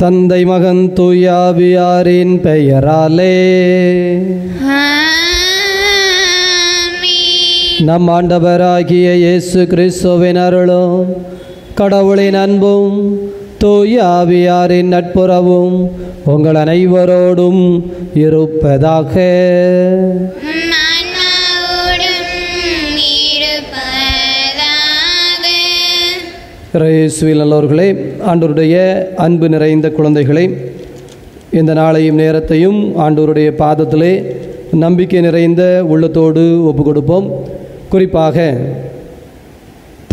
தந்தை மகன் தூயாவியாரின் பெயராலே. நம் ஆண்டவராகிய இயேசு கிறிஸ்துவின் அருளும் கடவுளின் அன்பும் தூயாவியாரின் நட்புறவும் உங்கள் அனைவரோடும் இருப்பதாக. இயேசுவில் நல்லவர்களே, ஆண்டவருடைய அன்பு நிறைந்த குழந்தைகளை, இந்த நாளையும் நேரத்தையும் ஆண்டவருடைய பாதத்திலே நம்பிக்கை நிறைந்த உள்ளத்தோடு ஒப்பு கொடுப்போம். குறிப்பாக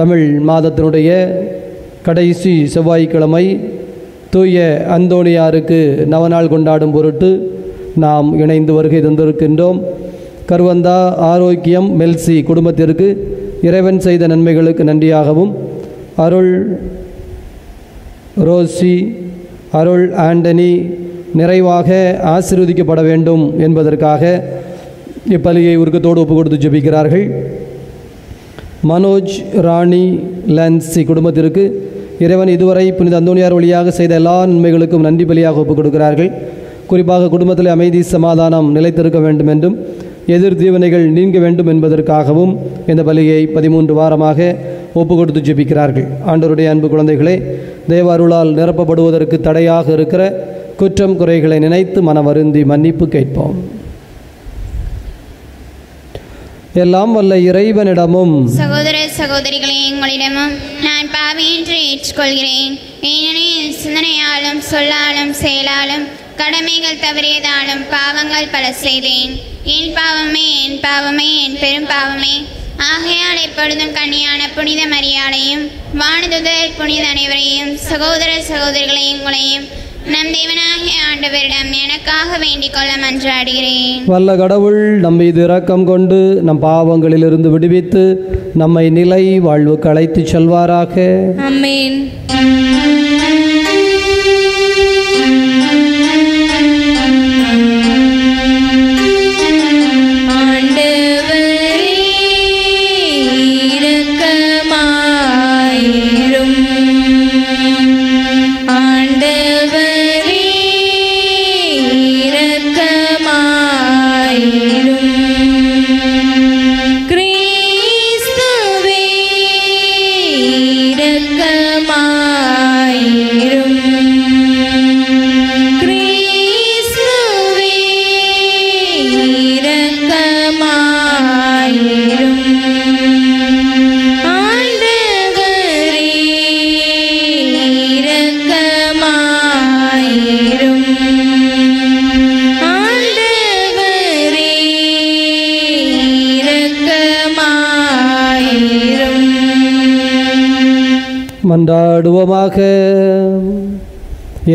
தமிழ் மாதத்தினுடைய கடைசி செவ்வாய்க்கிழமை தூய அந்தோணியாருக்கு நவநாள் கொண்டாடும் பொருட்டு நாம் இணைந்து வருகை தந்திருக்கின்றோம். கருவந்தா ஆரோக்கியம் மெல்சி குடும்பத்திற்கு இறைவன் செய்த நன்மைகளுக்கு நன்றியாகவும், அருள் ரோசி, அருள் ஆண்டனி நிறைவாக ஆசீர்வதிக்கப்பட வேண்டும் என்பதற்காக இப்பலியை உருக்கத்தோடு ஒப்பு கொடுத்து ஜெபிக்கிறார்கள். மனோஜ் ராணி லான்சி குடும்பத்திற்கு இறைவன் இதுவரை புனித அந்தோணியார் வழியாக செய்த எல்லா நன்மைகளுக்கும் நன்றி பலியாக ஒப்புக் கொடுக்கிறார்கள். குறிப்பாக குடும்பத்தில் அமைதி சமாதானம் நிலைத்திருக்க வேண்டும் என்றும் எதிர் தீவனைகள் நீங்க வேண்டும் என்பதற்காகவும் இந்த பலியை 13 வாரமாக ஒப்பு கொடுத்து ஜெபிக்கிறார்கள். ஆண்டவருடைய அன்பு குழந்தைகளே, தேவ அருளால் நிரப்பப்படுவதற்கு தடையாக இருக்கிற குற்றம் குறைகளை நினைத்து மனவருந்தி மன்னிப்பு கேட்போம். எல்லாம் வல்ல இறைவனிடமும் சகோதர சகோதரிகளே, உங்களிடமும் நான் பாவி என்று ஏற்றுக்கொள்கிறேன். ஏனெனில் சிந்தனையாலும் சொல்லாலும் செயலாலும் கடமைகள் தவறியதாலும் பாவங்கள் பல செய்தேன். என் பாவமே, என் பாவமே, என் பெரும் பாவமே. ஆகையால் எப்பொழுதும் கன்னியான புனித மரியாதையும் வானதுதர் புனித அனைவரையும் சகோதர சகோதரிகளையும் உங்களையும் நம் தேவனாகிய ஆண்டவரிடம் எனக்காக வேண்டிக் கொள்ள மன்றாடுகிறேன். வல்ல கடவுள் நம் மீது இரக்கம் கொண்டு நம் பாவங்களிலிருந்து விடுவித்து நம்மை நிலை வாழ்வுக்கு அழைத்து செல்வாராக. ஆமென். மன்றாடுவோமாக.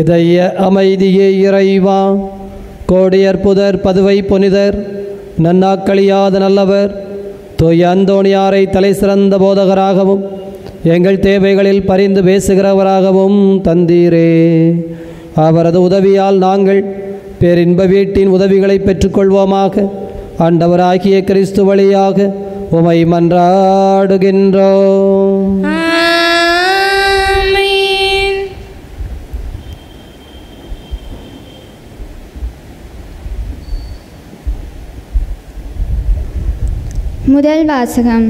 இதய அமைதியே இறைவா, கோடியற்புதர் பதுவை புனிதர் நன்னாக்களியாத நல்லவர் தூய அந்தோணியாரை தலை சிறந்த போதகராகவும் எங்கள் தேவைகளில் பரிந்து பேசுகிறவராகவும் தந்தீரே. அவரது உதவியால் நாங்கள் பேரின்ப வீட்டின் உதவிகளை பெற்றுக்கொள்வோமாக. ஆண்டவராகிய கிறிஸ்து வழியாக உமை மன்றாடுகின்றோம். முதல் வாசகம்.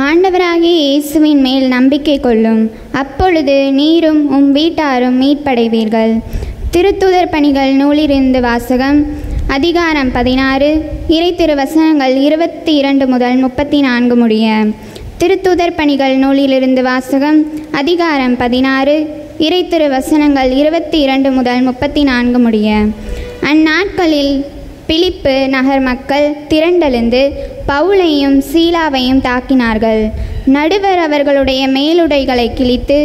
ஆண்டவராகிய இயேசுவின் மேல் நம்பிக்கை கொள்ளும், அப்பொழுது நீரும் உம் வீட்டாரும் மீட்படைவீர்கள். திருத்துதர் பணிகள் நூலிலிருந்து வாசகம். அதிகாரம் 16, இறை திருவசனங்கள் 22 முதல் 34 முடிய. திருத்துதர் பணிகள் நூலிலிருந்து வாசகம். அதிகாரம் 16, இறை திருவசனங்கள் 22 முதல் 34 முடிய. அந்நாட்களில் பிலிப்பு நகர் மக்கள் திரண்டெழுந்து பவுலையும் சீலாவையும் தாக்கினார்கள். நடுவர் அவர்களுடைய மேலுடைகளை கிழித்து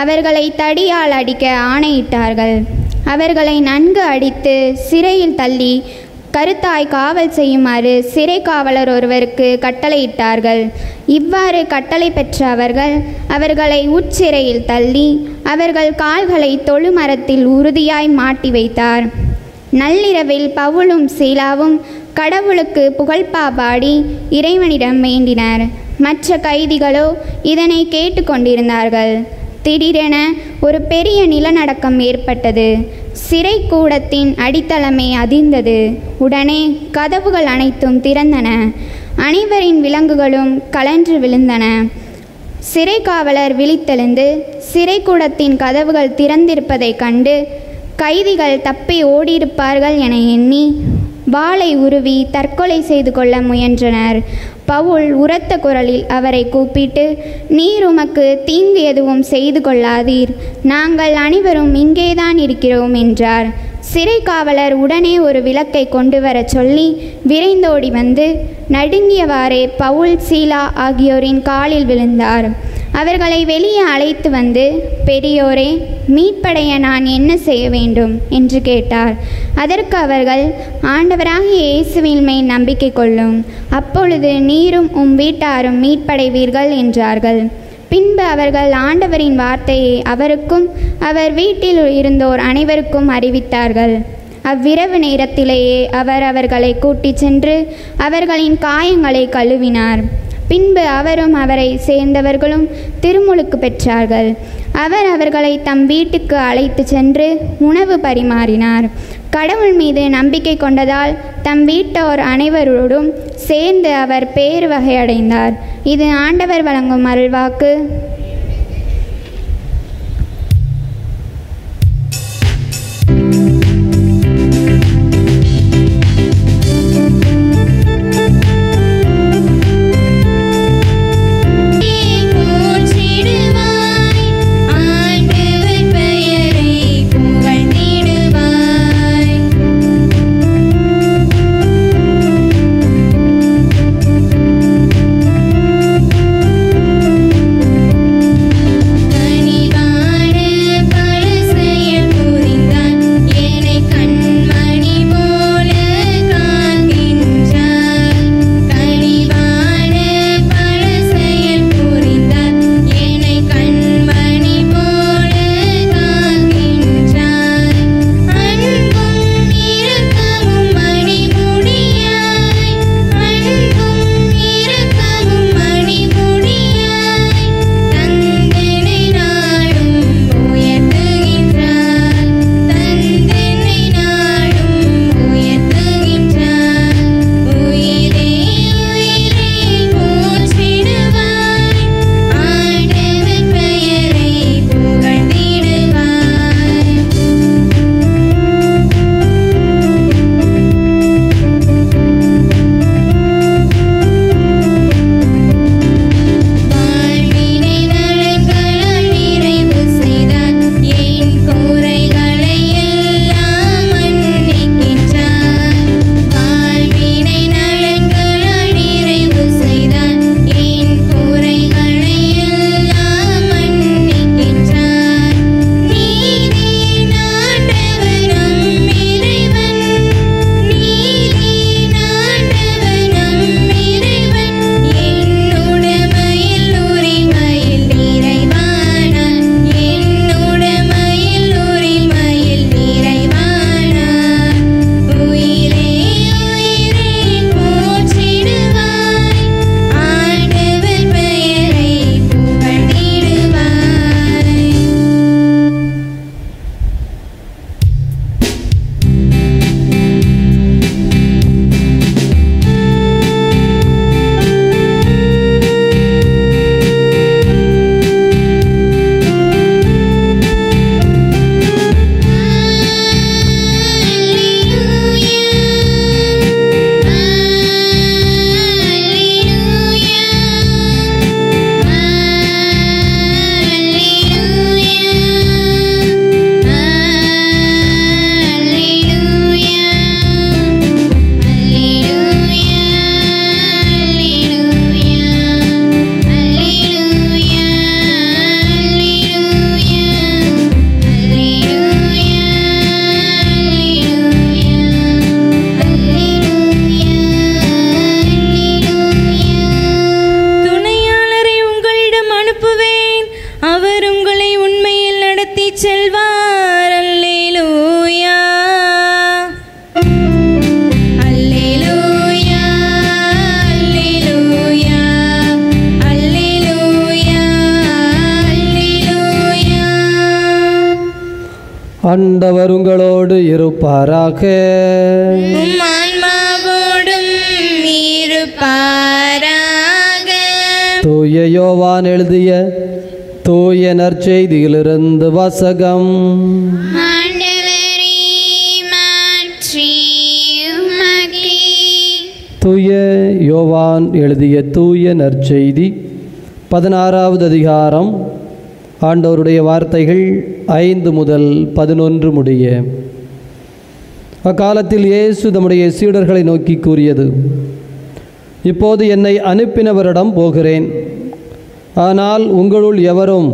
அவர்களை தடியால் அடிக்க ஆணையிட்டார்கள். அவர்களை நன்கு அடித்து சிறையில் தள்ளி கருத்தாய் காவல் செய்யுமாறு சிறை காவலர் ஒருவருக்கு கட்டளையிட்டார்கள். இவ்வாறு கட்டளை பெற்ற அவர்களை உட்சிறையில் தள்ளி அவர்கள் கால்களை தொழுமரத்தில் உறுதியாய் மாட்டி வைத்தார். நள்ளிரவில் பவுலும் சீலாவும் கடவுளுக்கு புகழ்பா பாடி இறைவனிடம் வேண்டினர். மற்ற கைதிகளோ இதனை கேட்டு கொண்டிருந்தார்கள். திடீரென ஒரு பெரிய நிலநடுக்கம் ஏற்பட்டது. சிறை கூடத்தின் அடித்தளமே அதிர்ந்தது. உடனே கதவுகள் அனைத்தும் திறந்தன. அனைவரின் விலங்குகளும் கலன்று விழுந்தன. சிறை காவலர் விழித்தெழுந்து சிறைக்கூடத்தின் கதவுகள் திறந்திருப்பதைக் கண்டு கைதிகள் தப்பி ஓடியிருப்பார்கள் என எண்ணி வாளை உருவி தற்கொலை செய்து கொள்ள முயன்றனர். பவுல் உரத்த குரலில் அவரை கூப்பிட்டு, நீர் உமக்கு தீங்கு எதுவும் செய்து கொள்ளாதீர், நாங்கள் அனைவரும் இங்கேதான் இருக்கிறோம் என்றார். சிறை காவலர் உடனே ஒரு விளக்கை கொண்டு வரச் சொல்லி விரைந்தோடி வந்து நடுங்கியவாறே பவுல், சீலா ஆகியோரின் காலில் விழுந்தார். அவர்களை வெளியே அழைத்து வந்து, பெரியோரே, மீட்படைய நான் என்ன செய்ய வேண்டும் என்று கேட்டார். அதற்கு அவர்கள், ஆண்டவராகிய இயேசுவின் மேல் நம்பிக்கை கொள்ளும், அப்பொழுது நீரும் உம் வீட்டாரும் மீட்படைவீர்கள் என்றார்கள். பின்பு அவர்கள் ஆண்டவரின் வார்த்தையை அவருக்கும் அவர் வீட்டில் இருந்தோர் அனைவருக்கும் அறிவித்தார்கள். அவ்விரவு நேரத்திலேயே அவர் அவர்களை கூட்டிச் சென்று அவர்களின் காயங்களை கழுவினார். பின்பு அவரும் அவரை சேர்ந்தவர்களும் திருமுழுக்கு பெற்றார்கள். அவர் அவர்களை தம் வீட்டுக்கு அழைத்து சென்று உணவு பரிமாறினார். கடவுள் மீது நம்பிக்கை கொண்டதால் தம் வீட்டோர் அனைவரோடும் சேர்ந்து அவர் பேறு வகையடைந்தார். இது ஆண்டவர் வழங்கும் அருள்வாக்கு. ஆண்டவர் உங்களோடு இருப்பாராக. உம் ஆன்மாவோடும் இருப்பாராக. தூய யோவான் எழுதிய தூய நற்செய்தியிலிருந்து வாசகம். ஆண்டவரே, மாற்றி உமக்கே. தூய யோவான் எழுதிய தூய நற்செய்தி 16வது அதிகாரம். ஆண்டவருடைய வார்த்தைகள் 5 முதல் 11 முடிய. அக்காலத்தில் இயேசு தம்முடைய சீடர்களை நோக்கி கூறியது: இப்போது என்னை அனுப்பினவரிடம் போகிறேன். ஆனால் உங்களுள் எவரும்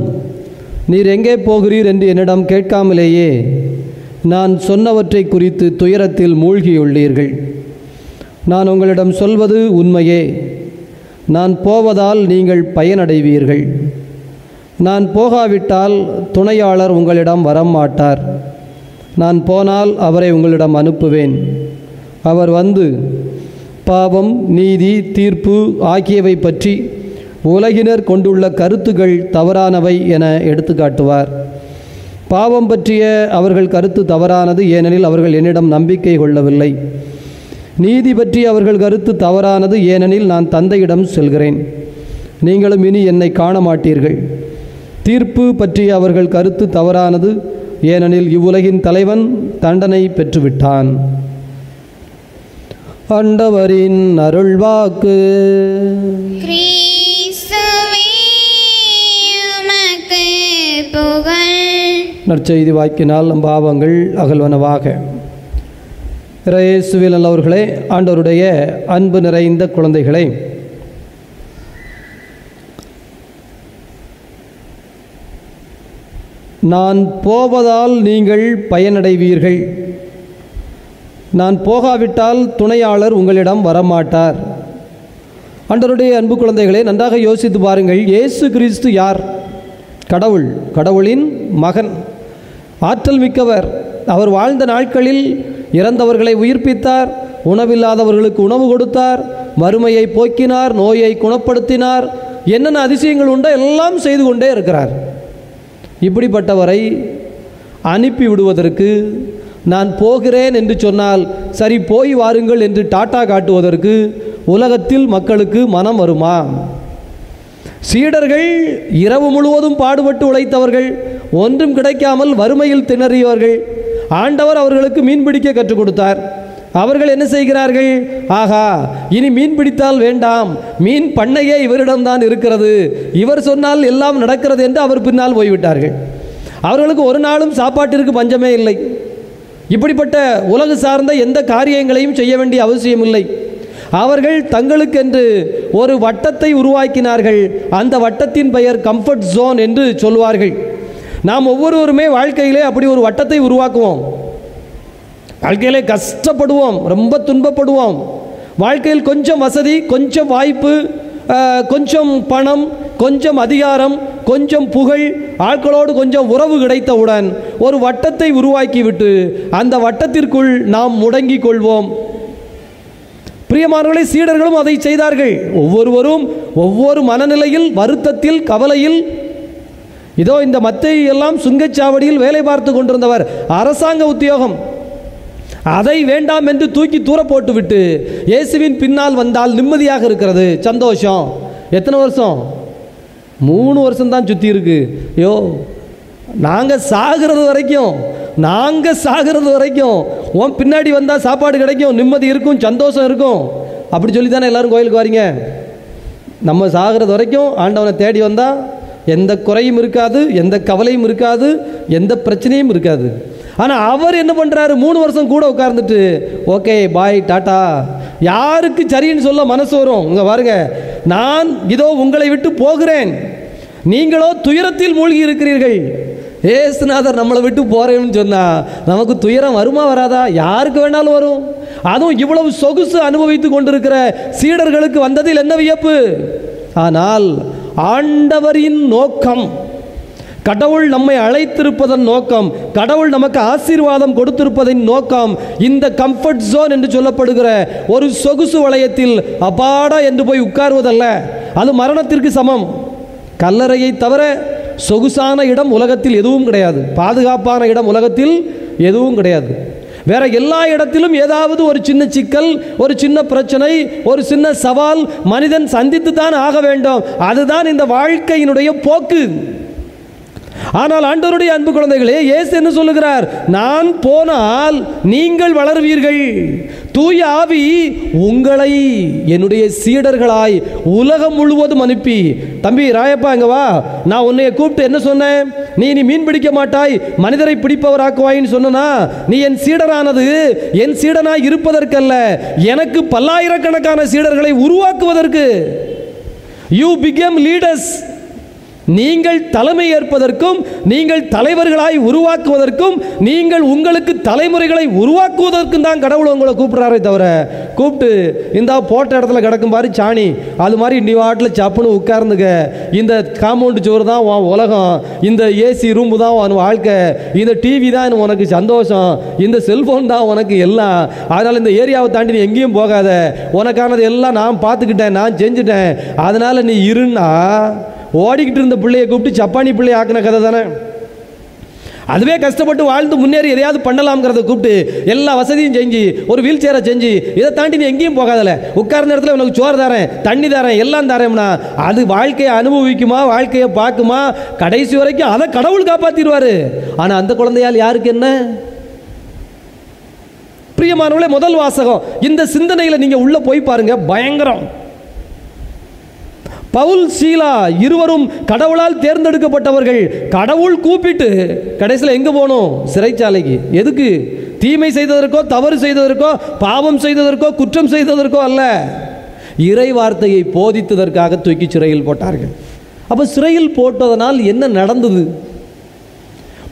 நீர் எங்கே போகிறீர் என்று என்னிடம் கேட்காமலேயே நான் சொன்னவற்றை குறித்து துயரத்தில் மூழ்கியுள்ளீர்கள். நான் உங்களிடம் சொல்வது உண்மையே. நான் போவதால் நீங்கள் பயனடைவீர்கள். நான் போகாவிட்டால் துணையாளர் உங்களிடம் வரமாட்டார். நான் போனால் அவரை உங்களிடம் அனுப்புவேன். அவர் வந்து பாவம், நீதி, தீர்ப்பு ஆகியவை பற்றி உலகினர் கொண்டுள்ள கருத்துக்கள் தவறானவை என எடுத்து காட்டுவார். பாவம் பற்றிய அவர்கள் கருத்து தவறானது, ஏனெனில் அவர்கள் என்னிடம் நம்பிக்கை கொள்ளவில்லை. நீதி பற்றி அவர்கள் கருத்து தவறானது, ஏனெனில் நான் தந்தையிடம் செல்கிறேன், நீங்களும் இனி என்னை காண மாட்டீர்கள். தீர்ப்பு பற்றிய அவர்கள் கருத்து தவறானது, ஏனெனில் இவ்வுலகின் தலைவன் தண்டனை பெற்றுவிட்டான். ஆண்டவரின் அருள்வாக்கு. கிறிஸ்துவே, உமக்கு புகழ். நற்செய்தி வாக்கினால் நம் பாவங்கள் அகல்வனவாக. இயேசுவில் நல்லவர்களே, ஆண்டவருடைய அன்பு நிறைந்த குழந்தைகளே, நான் போவதால் நீங்கள் பயனடைவீர்கள். நான் போகாவிட்டால் துணையாளர் உங்களிடம் வரமாட்டார். ஆண்டவருடைய அன்பு குழந்தைகளே, நன்றாக யோசித்து பாருங்கள். இயேசு கிறிஸ்து யார்? கடவுள், கடவுளின் மகன், ஆற்றல் மிக்கவர். அவர் வாழ்ந்த நாட்களில் இறந்தவர்களை உயிர்ப்பித்தார், உணவில்லாதவர்களுக்கு உணவு கொடுத்தார், வறுமையை போக்கினார், நோயை குணப்படுத்தினார். என்னென்ன அதிசயங்கள் உண்டோ எல்லாம் செய்து கொண்டே இருக்கிறார். இப்படிப்பட்டவரை அனுப்பி விடுவதற்கு, நான் போகிறேன் என்று சொன்னால் சரி போய் வாருங்கள் என்று டாட்டா காட்டுவதற்கு உலகத்தில் மக்களுக்கு மனம் வருமா? சீடர்கள் இரவு முழுவதும் பாடுபட்டு உழைத்தவர்கள், ஒன்றும் கிடைக்காமல் வறுமையில் திணறியவர்கள். ஆண்டவர் அவர்களுக்கு மீன் பிடிக்க கற்றுக் கொடுத்தார். அவர்கள் என்ன செய்கிறார்கள்? ஆகா, இனி மீன் பிடித்தால் வேண்டாம், மீன் பண்ணையே இவரிடம்தான் இருக்கிறது, இவர் சொன்னால் எல்லாம் நடக்கிறது என்று அவர் பின்னால் போய்விட்டார்கள். அவர்களுக்கு ஒரு நாளும் சாப்பாட்டிற்கு பஞ்சமே இல்லை. இப்படிப்பட்ட உலகு சார்ந்த எந்த காரியங்களையும் செய்ய வேண்டிய அவசியம் இல்லை. அவர்கள் தங்களுக்கென்று ஒரு வட்டத்தை உருவாக்கினார்கள். அந்த வட்டத்தின் பெயர் கம்ஃபர்ட் ஜோன் என்று சொல்வார்கள். நாம் ஒவ்வொருவருமே வாழ்க்கையிலே அப்படி ஒரு வட்டத்தை உருவாக்குவோம். வாழ்க்கையிலே கஷ்டப்படுவோம், ரொம்ப துன்பப்படுவோம். வாழ்க்கையில் கொஞ்சம் வசதி, கொஞ்சம் வாய்ப்பு, கொஞ்சம் பணம், கொஞ்சம் அதிகாரம், கொஞ்சம் புகழ், ஆட்களோடு கொஞ்சம் உறவு கிடைத்தவுடன் ஒரு வட்டத்தை உருவாக்கிவிட்டு அந்த வட்டத்திற்குள் நாம் முடங்கிக் கொள்வோம். பிரியமானவர்களே, சீடர்களும் அதை செய்தார்கள். ஒவ்வொருவரும் ஒவ்வொரு மனநிலையில், வருத்தத்தில், கவலையில். இதோ இந்த மத்தேயு எல்லாம் சுங்கச்சாவடியில் வேலை பார்த்து கொண்டிருந்தவர், அரசாங்க உத்தியோகம். அதை வேண்டாம் என்று தூக்கி தூர போட்டுவிட்டு இயேசுவின் பின்னால் வந்தால் நிம்மதியாக இருக்கிறது, சந்தோஷம். எத்தனை வருஷம்? 3 வருஷம்தான் சுற்றி இருக்கு. ஐயோ, நாங்கள் சாகிறது வரைக்கும் உன் பின்னாடி வந்தால் சாப்பாடு கிடைக்கும், நிம்மதி இருக்கும், சந்தோஷம் இருக்கும். அப்படி சொல்லி தானே எல்லோரும் கோயிலுக்கு வரீங்க. நம்ம சாகிறது வரைக்கும் ஆண்டவனை தேடி வந்தால் எந்த குறையும் இருக்காது, எந்த கவலையும் இருக்காது, எந்த பிரச்சனையும் இருக்காது. ஆனால் அவர் என்ன பண்ணுறாரு? 3 வருஷம் கூட உட்கார்ந்துட்டு ஓகே பாய் டாட்டா. யாருக்கு சரின்னு சொல்ல மனசு வரும்? இங்கே பாருங்க, நான் இதோ உங்களை விட்டு போகிறேன், நீங்களோ துயரத்தில் மூழ்கி இருக்கிறீர்கள். ஏசுநாதர் நம்மளை விட்டு போகிறேன்னு சொன்னால் நமக்கு துயரம் வருமா வராதா? யாருக்கு வேணாலும் வரும். அதுவும் இவ்வளவு சொகுசு அனுபவித்து கொண்டிருக்கிற சீடர்களுக்கு வந்ததில் என்ன வியப்பு? ஆனால் ஆண்டவரின் நோக்கம், கடவுள் நம்மை அழைத்திருப்பதன் நோக்கம், கடவுள் நமக்கு ஆசீர்வாதம் கொடுத்திருப்பதின் நோக்கம், இந்த கம்ஃபர்ட் ஜோன் என்று சொல்லப்படுகிற ஒரு சொகுசு வளையத்தில் அப்பாடா என்று போய் உட்கார்வதல்ல. அது மரணத்திற்கு சமம். கல்லறையை தவிர சொகுசான இடம் உலகத்தில் எதுவும் கிடையாது, பாதுகாப்பான இடம் உலகத்தில் எதுவும் கிடையாது. வேற எல்லா இடத்திலும் ஏதாவது ஒரு சின்ன சிக்கல், ஒரு சின்ன பிரச்சனை, ஒரு சின்ன சவால் மனிதன் சந்தித்து தான் ஆக வேண்டும். அதுதான் இந்த வாழ்க்கையினுடைய போக்கு. ஆனால் ஆண்டவருடைய அன்பு குழந்தைகளே, இயேசு என்ன சொல்லுகிறார்? நான் போனால் நீங்கள் வளருவீர்கள், தூய ஆவி உங்களை என்னுடைய சீடர்களாய் உலகம் முழுவதும் அனுப்பி, தம்பி ராயப்பா இங்க வா, நான் உன்னைய கூப்பிட்டு என்ன சொன்னேன்? நீ மீன் பிடிக்க மாட்டாய், மனிதரை பிடிப்பவராக்குவாயின்னு சொன்னா, நீ என் சீடரானது என் சீடனாய் இருப்பதற்கல்ல, எனக்கு பல்லாயிரக்கணக்கான சீடர்களை உருவாக்குவதற்கு. You become leaders. நீங்கள் தலைமை ஏற்பதற்கும், நீங்கள் தலைவர்களாய் உருவாக்குவதற்கும், நீங்கள் உங்களுக்கு தலைமுறைகளை உருவாக்குவதற்கும் தான் கடவுள் உங்களை கூப்பிடுறாரே தவிர, கூப்பிட்டு இந்த போட்ட இடத்துல கிடக்கும் பாரு சாணி, அது மாதிரி நீ வாட்டில் சப்புன்னு உட்கார்ந்துக்க, இந்த காம்பவுண்டு சோறு தான் உன் உலகம், இந்த ஏசி ரூம்பு தான் உன் வாழ்க்கை, இந்த டிவி தான் உனக்கு சந்தோஷம், இந்த செல்போன் தான் உனக்கு எல்லாம், அதனால் இந்த ஏரியாவை தாண்டி நீ எங்கேயும் போகாத, உனக்கானது எல்லாம் நான் பார்த்துக்கிட்டேன், நான் செஞ்சுட்டேன், அதனால் நீ இருன்னா ஓடிக்கிட்டு இருந்த பிள்ளையை கூப்பிட்டு சப்பானி பிள்ளையை ஆக்கின கதை தானே. அதுவே கஷ்டப்பட்டு வாழ்ந்து முன்னேறி எதையாவது பண்ணலாம்ங்கிறத கூப்பிட்டு எல்லா வசதியும் செஞ்சு, ஒரு வீல் சேரை செஞ்சு, இதை தாண்டி நீ எங்கேயும் போகாதல, உட்கார்ந்த இடத்துல உனக்கு சோறு தரேன், தண்ணி தரேன், எல்லாம் தரேன்னா அது வாழ்க்கையை அனுபவிக்குமா, வாழ்க்கையை பார்க்குமா? கடைசி வரைக்கும் அதை கடவுள் காப்பாற்றிடுவாரு. ஆனால் அந்த குழந்தையால் யாருக்கு என்ன? பிரியமானவர்களே, முதல் வாசகம் இந்த சிந்தனையில் நீங்கள் உள்ள போய் பாருங்க, பயங்கரம். பவுல் சீலா இருவரும் கடவுளால் தேர்ந்தெடுக்கப்பட்டவர்கள். கடவுள் கூப்பிட்டு கடைசியில் எங்கே போகணும்? சிறைச்சாலைக்கு. எதுக்கு? தீமை செய்ததற்கோ, தவறு செய்ததற்கோ, பாவம் செய்ததற்கோ, குற்றம் செய்ததற்கோ அல்ல, இறை வார்த்தையை போதித்ததற்காக தூக்கி சிறையில் போட்டார்கள். அப்போ சிறையில் போட்டதனால் என்ன நடந்தது?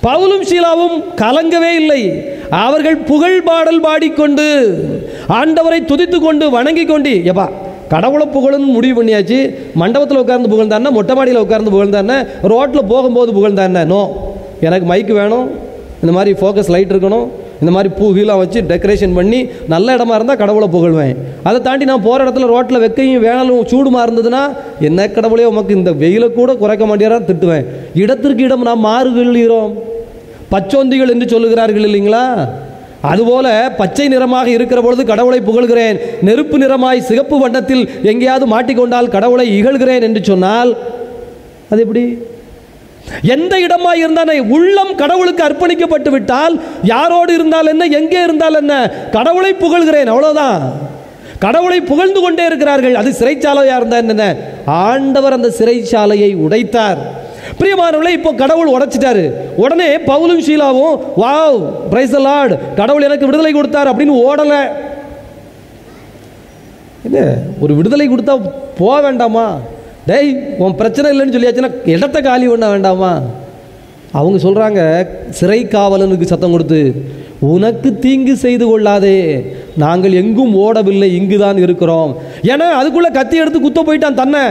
பவுலும் சீலாவும் கலங்கவே இல்லை. அவர்கள் புகழ் பாடல் பாடிக்கொண்டு, ஆண்டவரை துதித்து கொண்டு, வணங்கி கொண்டு, எப்பா கடவுளை புகழ்னு முடிவு பண்ணியாச்சு. மண்டபத்தில் உட்கார்ந்து புகழ்ந்தானே, மொட்டை மாடியில் உட்கார்ந்து புகழ்ந்தானே, ரோட்டில் போகும்போது புகழ்ந்தானே? நோ, எனக்கு மைக்கு வேணும், இந்த மாதிரி ஃபோக்கஸ் லைட் இருக்கணும், இந்த மாதிரி பூ கீழாக வச்சு டெக்கரேஷன் பண்ணி நல்ல இடமா இருந்தால் கடவுளை புகழ்வேன். அதை தாண்டி நான் போகிற இடத்துல ரோட்டில் வெக்கையும் வேணாலும் சூடுமா இருந்ததுன்னா, என்ன கடவுளே உமக்கு இந்த வெயிலை கூட குறைக்க மாட்டேறான் திட்டுவேன். இடத்திற்கு இடம் நாம் மாறுகிறோம், பச்சோந்திகள் என்று சொல்லுகிறார்கள் இல்லைங்களா? அதுபோல பச்சை நிறமாக இருக்கிற பொழுது கடவுளை புகழ்கிறேன், நெருப்பு நிறமாய் சிகப்பு வண்ணத்தில் எங்கேயாவது மாட்டிக்கொண்டால் கடவுளை இகழ்கிறேன் என்று சொன்னால் அது எப்படி? எந்த இடமாய் இருந்தானே உள்ளம் கடவுளுக்கு அர்ப்பணிக்கப்பட்டு விட்டால், யாரோடு இருந்தால் என்ன, எங்கே இருந்தால் என்ன, கடவுளை புகழ்கிறேன், அவ்வளவுதான். கடவுளை புகழ்ந்து கொண்டே இருக்கிறார்கள். அது சிறைச்சாலையா இருந்தா என்ன, ஆண்டவர் அந்த சிறைச்சாலையை உடைத்தார். பிரியமானவர்களே, இப்போ கடவுள் உடைச்சிட்டாரு. உடனே பவுலும் சீலாவும் வாவ் பிரைஸ் தி லார்ட், கடவுள் எனக்கு விடுதலை கொடுத்தார் அப்படின்னு ஓடல. என்ன ஒரு விடுதலை கொடுத்தா போக வேண்டாமா? டேய் உன் பிரச்சனை இல்லைன்னு சொல்லியாச்சுன்னா இடத்த காலி பண்ண வேண்டாமா? அவங்க சொல்றாங்க, சிறை காவலனுக்கு சத்தம் கொடுத்து, உனக்கு தீங்கு செய்து கொள்ளாதே, நாங்கள் எங்கும் ஓடவில்லை, இங்குதான் இருக்கிறோம். ஏன்னா அதுக்குள்ள கத்தி எடுத்து குத்த போயிட்டான் தன்னை.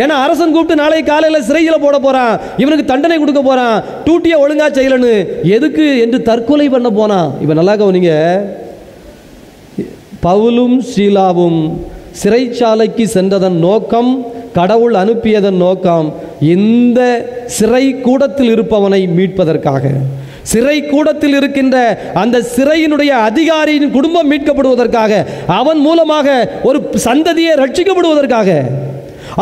ஏன்னா அரசன் கூப்பிட்டு நாளை காலையில் சிறையில் போட போறான், இவனுக்கு தண்டனை கொடுக்க போறான், டூட்டியை ஒழுங்கா செய்யலன்னு. எதுக்கு என்று தற்கொலை பண்ண போனான். இவன் நல்லா கவனிங்க, பவுலும் சீலாவும் சிறைச்சாலைக்கு சென்றதன் நோக்கம், கடவுள் அனுப்பியதன் நோக்கம், இந்த சிறை கூடத்தில் இருப்பவனை மீட்பதற்காக. சிறை கூடத்தில் இருக்கின்ற அந்த சிறையினுடைய அதிகாரியின் குடும்பம் மீட்கப்படுவதற்காக, அவன் மூலமாக ஒரு சந்ததியை ரட்சிக்கப்படுவதற்காக.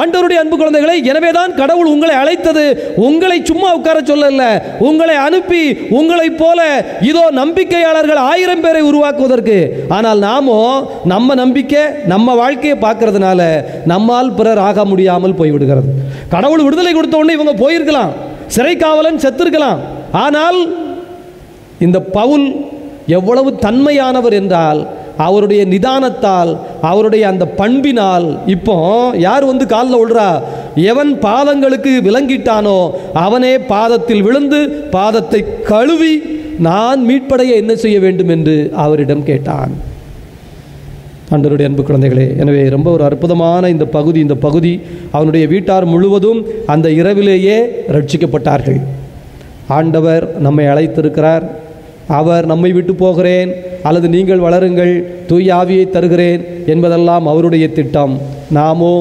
ஆண்டவருடைய அன்பு குழந்தைகளை, எனவேதான் கடவுள் உங்களை அழைத்தது. உங்களை சும்மா உட்கார சொல்லல, உங்களை அனுப்பி உங்களை போல இதோ நம்பிக்கையாளர்கள் 1000 பேரை உருவாக்குவதற்கு. ஆனால் நாமோ நம்ம நம்பிக்கை, நம்ம வாழ்க்கையை பார்க்கறதுனால நம்மால் பிறர் ஆக முடியாமல் போய்விடுகிறது. கடவுள் விடுதலை கொடுத்த உடனே இவங்க போயிருக்கலாம், சிறை காவலன் செத்திருக்கலாம். ஆனால் இந்த பவுல் எவ்வளவு தன்மையானவர் என்றால், அவருடைய நிதானத்தால், அவருடைய அந்த பண்பினால் இப்போ யார் வந்து காலில் விழுறா? எவன் பாதங்களுக்கு விலங்கிட்டானோ அவனே பாதத்தில் விழுந்து பாதத்தை கழுவி, நான் மீட்படைய என்ன செய்ய வேண்டும் என்று அவரிடம் கேட்டான். ஆண்டவருடைய அன்பு குழந்தைகளே, எனவே ரொம்ப ஒரு அற்புதமான இந்த பகுதி அவனுடைய வீட்டார் முழுவதும் அந்த இரவிலேயே ரட்சிக்கப்பட்டார்கள். ஆண்டவர் நம்மை அழைத்திருக்கிறார். அவர் நம்மை விட்டு போகிறேன் அல்லது நீங்கள் வளருங்கள், தூய ஆவியை தருகிறேன் என்பதெல்லாம் அவருடைய திட்டம். நாமோ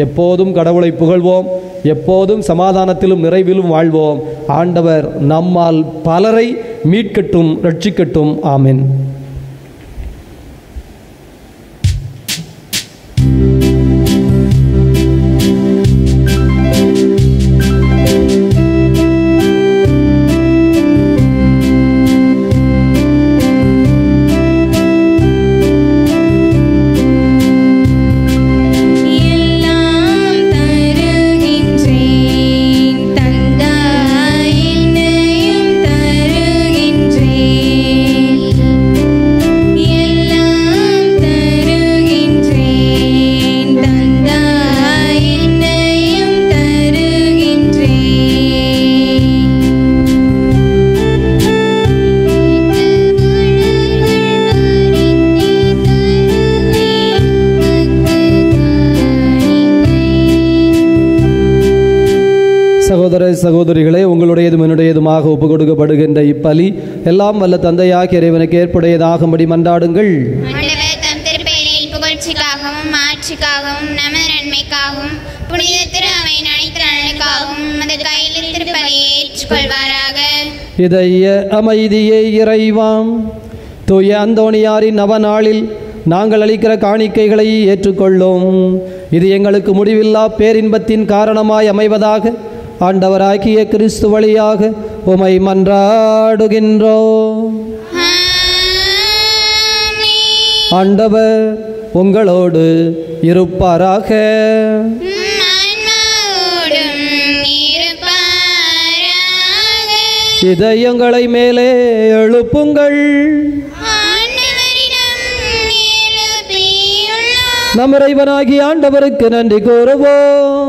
எப்போதும் கடவுளை புகழ்வோம், எப்போதும் சமாதானத்திலும் நிறைவிலும் வாழ்வோம். ஆண்டவர் நம்மால் பலரை மீட்கட்டும், ரட்சிக்கட்டும். ஆமென். சகோதர சகோதரிகளே, உங்களுடையதும் என்னுடையதுமாக ஒப்புக் கொடுக்கப்படுகின்ற இப்பலி எல்லாம் வல்ல தந்தையாகிய இறைவனுக்கு ஏற்புடையதாகும்படி மன்றாடுங்கள். ஆண்டவர் தம் திருப்பெயரின் புகழ்ச்சிக்காகவும் ஆட்சிக்காகவும் நமது நன்மைக்காகவும் புனித திரு அவையின் அனைத்து நலனுக்காகவும் உமது கையில் திருப்பலியை ஏற்றுக்கொள்வாராக. இதய அமைதியை இறைவாம். தூய அந்தோணியாரின் நவநாளில் நாங்கள் அளிக்கிற காணிக்கைகளை ஏற்றுக்கொள்ளும். இது எங்களுக்கு முடிவில்லா பேரின்பத்தின் காரணமாய் அமைவதாக ஆண்டவராகிய கிறிஸ்து வழியாக உமை மன்றாடுகின்றோம். ஆண்டவர் உங்களோடு இருப்பாராக. இதயங்களை மேலே எழுப்புங்கள். நம் இறைவனாகிய ஆண்டவருக்கு நன்றி கூறுவோம்.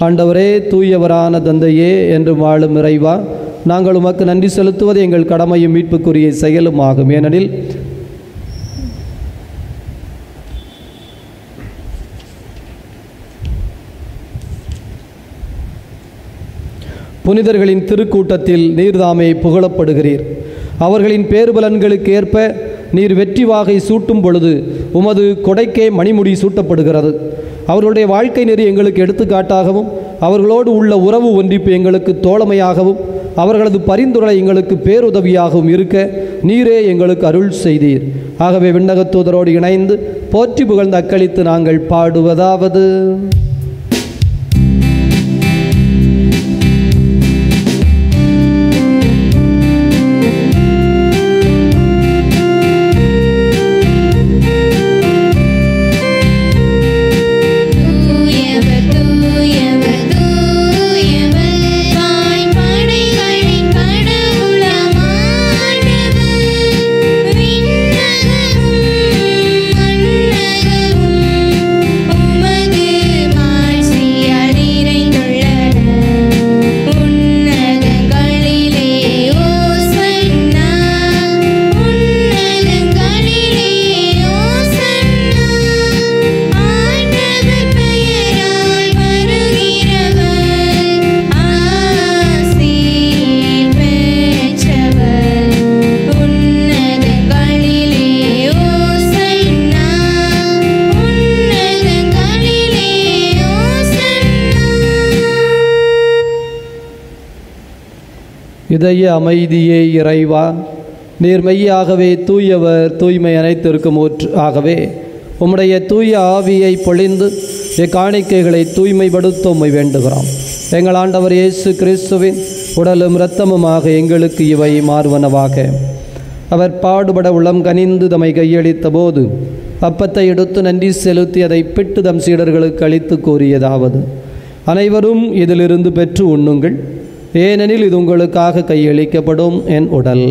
ஆண்டவரே, தூயவரான தந்தையே, என்று வாழும் இறைவா, நாங்கள் உமக்கு நன்றி செலுத்துவது எங்கள் கடமையும் மீட்புக்குரிய செயலும் ஆகும். ஏனெனில் புனிதர்களின் திருக்கூட்டத்தில் நீர்தாமே புகழப்படுகிறீர். அவர்களின் பேறுபலன்களுக்கு ஏற்ப நீர் வெற்றி வாகை சூட்டும் பொழுது உமது கொடைக்கே மணிமுடி சூட்டப்படுகிறது. அவர்களுடைய வாழ்க்கை நெறி எங்களுக்கு எடுத்துக்காட்டாகவும், அவர்களோடு உள்ள உறவு ஒன்றிப்பு எங்களுக்கு தோழமையாகவும், அவர்களது பரிந்துரை எங்களுக்கு பேருதவியாகவும் இருக்க நீரே எங்களுக்கு அருள் செய்தீர். ஆகவே விண்ணகத் தூதரோடு இணைந்து போற்றி புகழ்ந்து அக்களித்து நாங்கள் பாடுவதாவது: இதய அமைதியே இறைவா, நீர் மெய்யாகவே தூயவர், தூய்மை அனைத்திற்கும் ஊற்று. ஆகவே உம்முடைய தூய ஆவியை பொழிந்து இக்காணிக்கைகளை தூய்மைப்படுத்த உம்மை வேண்டுகிறோம். எங்கள் ஆண்டவர் இயேசு கிறிஸ்துவின் உடலும் இரத்தமுமாக எங்களுக்கு இவை மாறுவனவாக. அவர் பாடுபட உளம் கனிந்து தம்மை கையளித்த போது அப்பத்தை எடுத்து நன்றி செலுத்தி அதை பிட்டு தம் சீடர்களுக்கு அளித்து கூறியதாவது: அனைவரும் இதிலிருந்து பெற்று உண்ணுங்கள், ஏனெனில் இது உங்களுக்காக கையளிக்கப்படும் என் உடல்.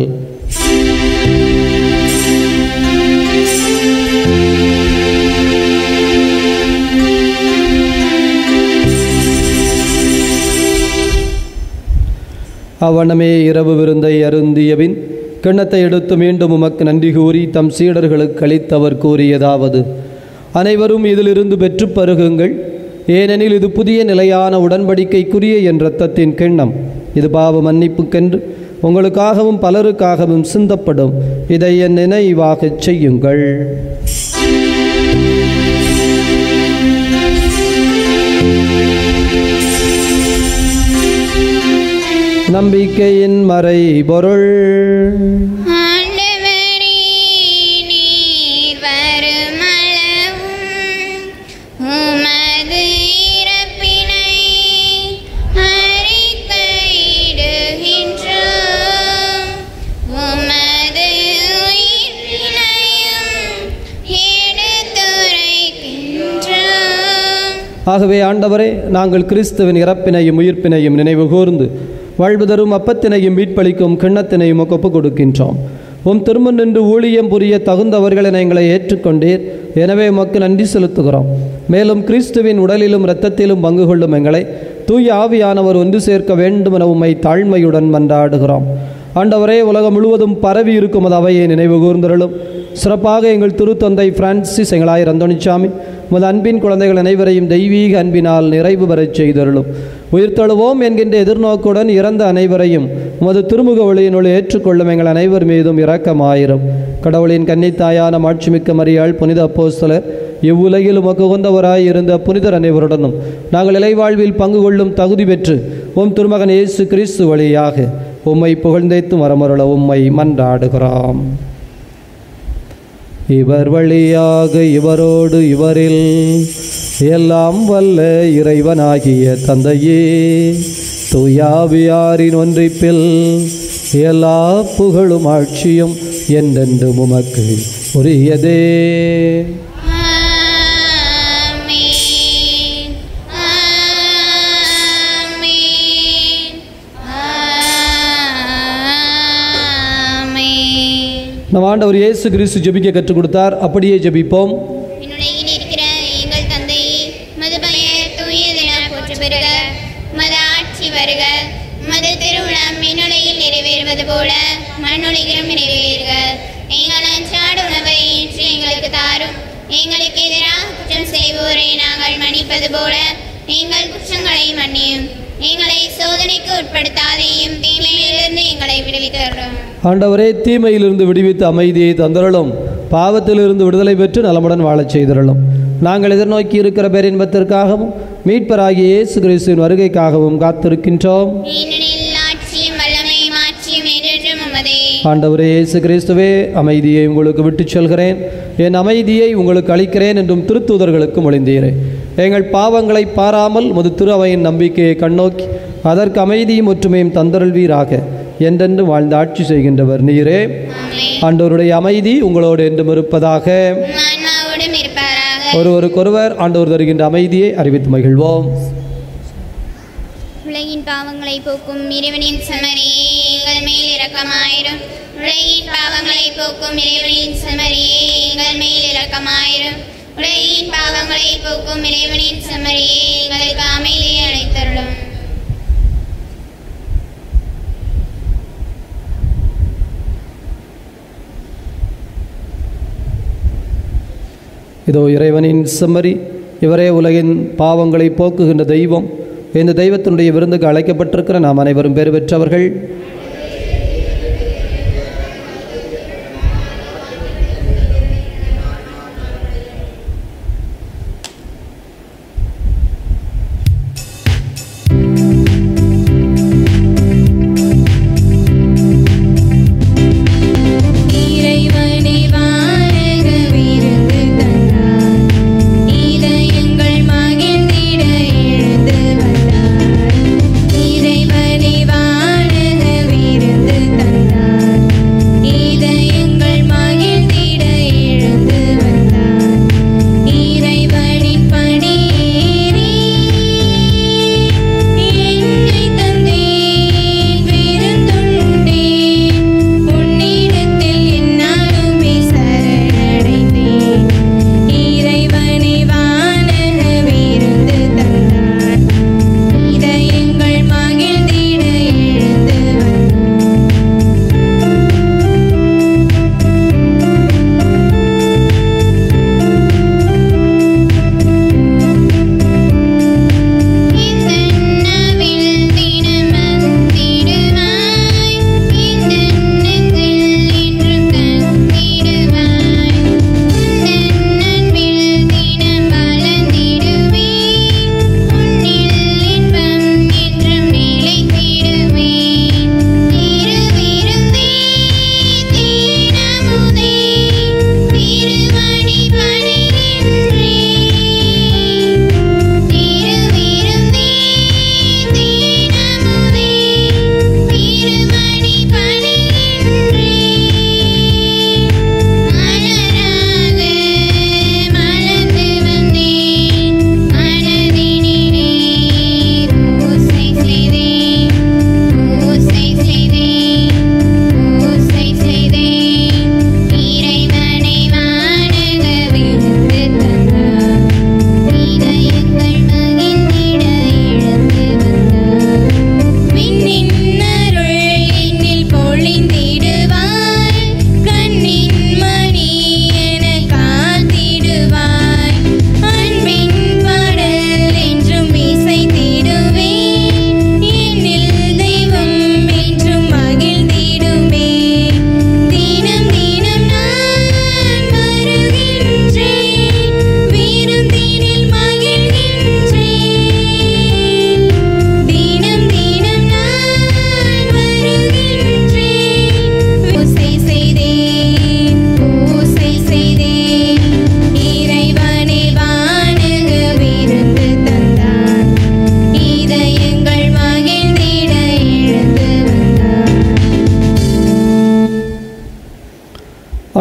அவ்வண்ணமே இரவு விருந்தை அருந்தியபின் கிண்ணத்தை எடுத்து மீண்டும் உமக்கு நன்றி கூறி தம் சீடர்களுக்கு அளித்தவர் கூறியதாவது: அனைவரும் இதிலிருந்து பெற்று பருகுங்கள், ஏனெனில் இது புதிய நிலையான உடன்படிக்கைக்குரிய என் இரத்தத்தின் கிண்ணம். இது பாவ மன்னிப்புக்கென்று உங்களுக்காகவும் பலருக்காகவும் சிந்தப்படும். இதை என் நினைவாகச் செய்யுங்கள். நம்பிக்கையின் மறை பொருள். ஆண்டவரே, நீர் வருமளவும் உமது இறப்பினை அறிக்கையிடுகின்றோம், உமது உயிர்ப்பினையும் எடுத்துரைக்கின்றோம். ஆகவே ஆண்டவரே, நாங்கள் கிறிஸ்துவின் இறப்பினையும் உயிர்ப்பினையும் நினைவு கூர்ந்து வாழ்வு தரும் அப்பத்தினையும் மீட்பளிக்கும் கிண்ணத்தினையும் ஒப்புக் கொடுக்கின்றோம். உம் திரும்ப நின்று ஊழியம் புரிய தகுந்தவர்கள் என எங்களை ஏற்றுக்கொண்டீர். எனவே உமக்கு நன்றி செலுத்துகிறோம். மேலும் கிறிஸ்துவின் உடலிலும் இரத்தத்திலும் பங்கு கொள்ளும் எங்களை தூய ஆவியானவர் ஒன்று சேர்க்க வேண்டும் என உம்மை தாழ்மையுடன் மன்றாடுகிறோம். ஆண்டவரே, உலகம் முழுவதும் பரவி இருக்கும் அது அவையை நினைவு கூர்ந்தருளும். சிறப்பாக எங்கள் திருத்தந்தை பிரான்சிஸ் எங்களாயர் அந்தோணிசாமி உமது அன்பின் குழந்தைகள் அனைவரையும் தெய்வீக அன்பினால் நிறைவு பெறச் செய்தருளும். உயிர்த்தெழுவோம் என்கின்ற எதிர்நோக்குடன் இறந்த அனைவரையும் உமது திருமுக ஒளியினுள் ஏற்றுக்கொள்ளும் எங்கள் அனைவர் மீதும் இரக்கமாயிரும். கடவுளின் கன்னித்தாயான மாட்சிமிக்க மரியாள், புனித அப்போஸ்தலர், இவ்வுலகில் உமக்கு உகந்தவராய் இருந்த புனிதர் அனைவருடனும் நாங்கள் இலைவாழ்வில் பங்கு கொள்ளும் தகுதி பெற்று உம் திருமகன் இயேசு கிறிஸ்து வழியாக உம்மை புகழ்ந்தேத்தும் வரமருள உம்மை மன்றாடுகிறோம். இவர் வழியாக இவரோடு இவரில் எல்லாம் வல்ல இறைவனாகிய தந்தையே, தூயாவியாரின் ஒன்றிப்பில் எல்லா புகழும் ஆட்சியும் என்றென்றும் உமக்கு உரியதே. நம் ஆண்டவர் இயேசு கிறிஸ்து ஜெபிக்க கற்றுக் கொடுத்தார். அப்படியே ஜெபிப்போம். விண்ணுலகில் இருக்கிற எங்கள் தந்தையே, உமது பெயர் தூயதென போற்றப் பெறுக. உமது ஆட்சி வருக. உமது திருவுளம் விண்ணுலகில் நிறைவேறுவது போல மண்ணுலகிலும் நிறைவேறுக. எங்கள் அன்றாட உணவை இன்று எங்களுக்கு தாரும். எங்களுக்கு எதிராக குற்றம் செய்வோரை நாங்கள் மன்னிப்பது போல எங்கள் குற்றங்களை மன்னியும். எங்களை சோதனைக்கு உட்படுத்தாதையும் தீமையிலிருந்து எங்களை விடுவித்தருளும். ஆண்டவரே, தீமையிலிருந்து விடுவித்து அமைதியை தந்தருளும். பாவத்திலிருந்து விடுதலை பெற்று நலமுடன் வாழச் செய்தருளும். நாங்கள் எதிர்நோக்கி இருக்கிற பேரின்பத்திற்காகவும் மீட்பராகிய இயேசு கிறிஸ்துவின் வருகைக்காகவும் காத்திருக்கின்றோம். ஆண்டவரே இயேசு கிறிஸ்துவே, அமைதியை உங்களுக்கு விட்டுச் செல்கிறேன், என் அமைதியை உங்களுக்கு அளிக்கிறேன் என்றும் திருத்தூதர்களுக்கு மொழிந்தீரேன். எங்கள் பாவங்களை பாராமல் உமது திரு அவையின் நம்பிக்கையை கண்ணோக்கி அதற்கு அமைதியும் ஒற்றுமையும் தந்தருள்வீராக. என்றென்று வாழ்ந்து ஆட்சி செய்கின்றவர் நீரே. ஆண்டவருடைய அமைதி உங்களோடு என்றும் இருப்பதாக. ஒருவருக்கொருவர் ஆண்டவர் தருகின்ற அமைதியை அறிவித்து மகிழ்வோம். உலகின் பாவங்களை போக்கும் இறைவனின் செம்மறியே, எங்கள் மேல் இரக்கமாயிரும். உலகின் பாவங்களை போக்கும் இறைவனின் செம்மறியே, எங்கள் மேல் இரக்கமாயிரும். உலகின் பாவங்களை போக்கும் இறைவனின் செம்மறியே, எங்களுக்கு அமைதியை அளித்தருளும். இதோ இறைவனின் செம்மறி, இவரே உலகின் பாவங்களை போக்குகின்ற தெய்வம். இந்த தெய்வத்தினுடைய விருந்துக்கு அழைக்கப்பட்டிருக்கிற நாம் அனைவரும் பேறு பெற்றவர்கள். இறைவனே வாழ்க,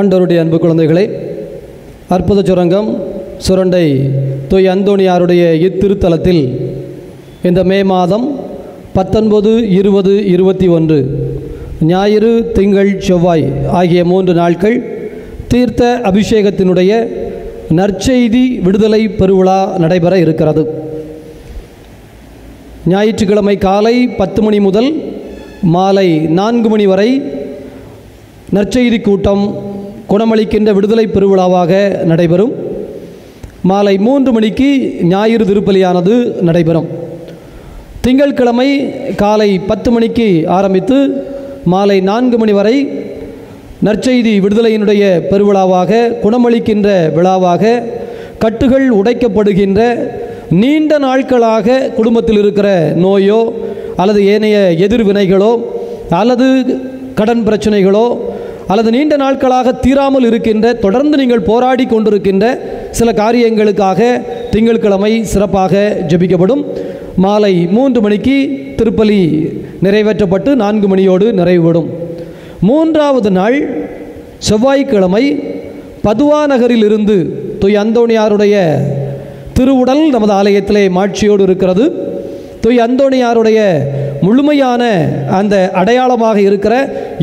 ஆண்டவருடைய அன்பு குழந்தைகளே, அற்புத சுரங்கம் சுரண்டை தூய் அந்தோணியாருடைய இத்திருத்தலத்தில் இந்த மே மாதம் 19, 20, 21 ஞாயிறு, திங்கள், செவ்வாய் ஆகிய 3 நாட்கள் தீர்த்த அபிஷேகத்தினுடைய நற்செய்தி விடுதலை பெருவிழா நடைபெற இருக்கிறது. ஞாயிற்றுக்கிழமை காலை 10 மணி முதல் மாலை 4 மணி வரை நற்செய்தி கூட்டம் குணமளிக்கின்ற விடுதலை பெருவிழாவாக நடைபெறும். மாலை 3 மணிக்கு ஞாயிறு திருப்பலியானது நடைபெறும். திங்கட்கிழமை காலை 10 மணிக்கு ஆரம்பித்து மாலை 4 மணி வரை நற்செய்தி விடுதலையினுடைய பெருவிழாவாக, குணமளிக்கின்ற விழாவாக, கட்டுகள் உடைக்கப்படுகின்ற, நீண்ட நாட்களாக குடும்பத்தில் இருக்கிற நோயோ அல்லது ஏனைய எதிர்வினைகளோ அல்லது கடன் பிரச்சனைகளோ அல்லது நீண்ட நாட்களாக தீராமல் இருக்கின்ற, தொடர்ந்து நீங்கள் போராடி கொண்டிருக்கின்ற சில காரியங்களுக்காக திங்கட்கிழமை சிறப்பாக ஜெபிக்கப்படும். மாலை 3 மணிக்கு திருப்பலி நிறைவேற்றப்பட்டு 4 மணியோடு நிறைவுபடும். 3வது நாள் செவ்வாய்க்கிழமை பதுவா நகரிலிருந்து தூய் அந்தோணியாருடைய திருவுடல் நமது ஆலயத்திலே மாட்சியோடு இருக்கிறது. தூய் அந்தோணியாருடைய முழுமையான அந்த அடையாளமாக இருக்கிற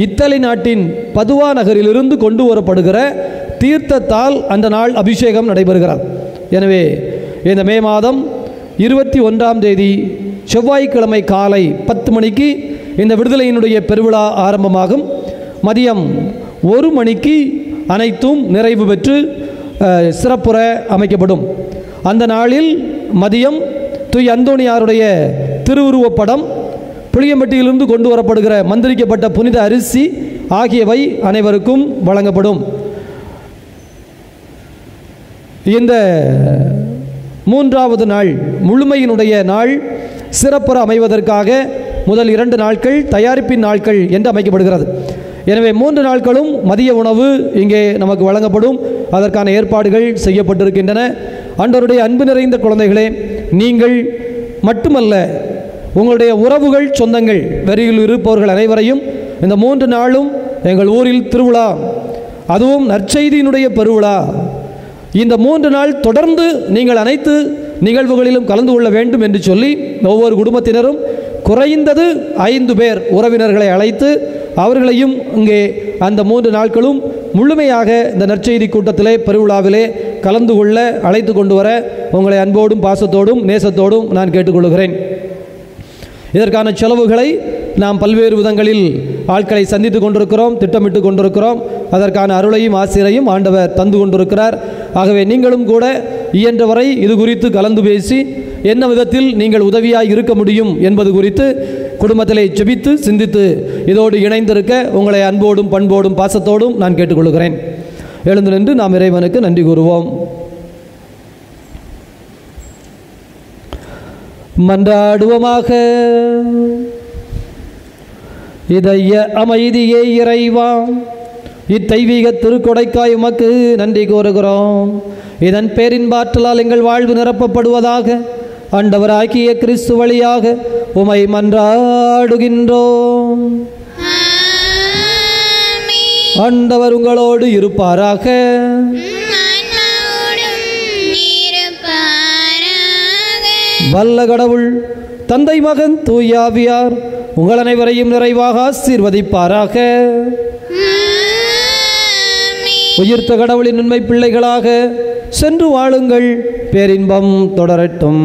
இத்தாலி நாட்டின் பதுவா நகரிலிருந்து கொண்டு வரப்படுகிற தீர்த்தத்தால் அந்த நாள் அபிஷேகம் நடைபெறுகிறது. எனவே இந்த மே மாதம் 21ஆம் தேதி செவ்வாய்க்கிழமை காலை 10 மணிக்கு இந்த விடுதலையினுடைய பெருவிழா ஆரம்பமாகும். மதியம் 1 மணிக்கு அனைத்தும் நிறைவு பெற்று சிறப்புற அமைக்கப்படும். அந்த நாளில் மதியம் தூய் அந்தோணியாருடைய திருவுருவப்படம், புளியம்பட்டியிலிருந்து கொண்டு வரப்படுகிற மந்திரிக்கப்பட்ட புனித அரிசி ஆகியவை அனைவருக்கும் வழங்கப்படும். இந்த 3வது நாள் முழுமையினுடைய நாள் சிறப்புற அமைவதற்காக முதல் 2 நாட்கள் தயாரிப்பின் நாட்கள் என்று அமைக்கப்படுகிறது. எனவே 3 நாட்களும் மதிய உணவு இங்கே நமக்கு வழங்கப்படும். அதற்கான ஏற்பாடுகள் செய்யப்பட்டிருக்கின்றன. ஆண்டவருடைய அன்பு நிறைந்த குழந்தைகளே, நீங்கள் மட்டுமல்ல, உங்களுடைய உறவுகள், சொந்தங்கள், வெளியில் இருப்பவர்கள் அனைவரையும் இந்த 3 நாளும் எங்கள் ஊரில் திருவிழா, அதுவும் நற்செய்தியினுடைய பெருவிழா, இந்த 3 நாள் தொடர்ந்து நீங்கள் அனைத்து நிகழ்வுகளிலும் கலந்து கொள்ள வேண்டும் என்று சொல்லி ஒவ்வொரு குடும்பத்தினரும் குறைந்தது 5 பேர் உறவினர்களை அழைத்து அவர்களையும் இங்கே அந்த 3 நாட்களும் முழுமையாக இந்த நற்செய்தி கூட்டத்திலே, பெருவிழாவிலே கலந்து கொள்ள அழைத்து கொண்டு வர உங்களை அன்போடும் பாசத்தோடும் நேசத்தோடும் நான் கேட்டுக்கொள்கிறேன். இதற்கான செலவுகளை நாம் பல்வேறு விதங்களில் ஆட்களை சந்தித்து கொண்டிருக்கிறோம், திட்டமிட்டு கொண்டிருக்கிறோம். அதற்கான அருளையும் ஆசிரியையும் ஆண்டவர் தந்து கொண்டிருக்கிறார். ஆகவே நீங்களும் கூட இயன்றவரை இது குறித்து கலந்து பேசி என்ன விதத்தில் நீங்கள் உதவியாய் இருக்க முடியும் என்பது குறித்து குடும்பத்திலே ஜெபித்து சிந்தித்து இதோடு இணைந்திருக்க உங்களை அன்போடும் பண்போடும் பாசத்தோடும் நான் கேட்டுக்கொள்கிறேன். எழுந்து நின்று நாம் இறைவனுக்கு நன்றி கூறுவோம். மன்றாடுவோமாக. இதய அமைதியே இறைவா, இத்தைவீக திருக்கொடைக்காய் உமக்கு நன்றி கூறுகிறோம். இதன் பேரின்பாற்றலால் எங்கள் வாழ்வு நிரப்பப்படுவதாக ஆண்டவராகிய கிறிஸ்து வழியாக உமை மன்றாடுகின்றோம். ஆண்டவர் உங்களோடு இருப்பாராக. வல்ல கடவுள் தந்தை, மகன், தூய ஆவியார் உங்கள் அனைவரையும் நிறைவாக ஆசீர்வதிப்பாராக. உயிர்த்த கடவுளின் உண்மை பிள்ளைகளாக சென்று வாழுங்கள். பேரின்பம் தொடரட்டும்.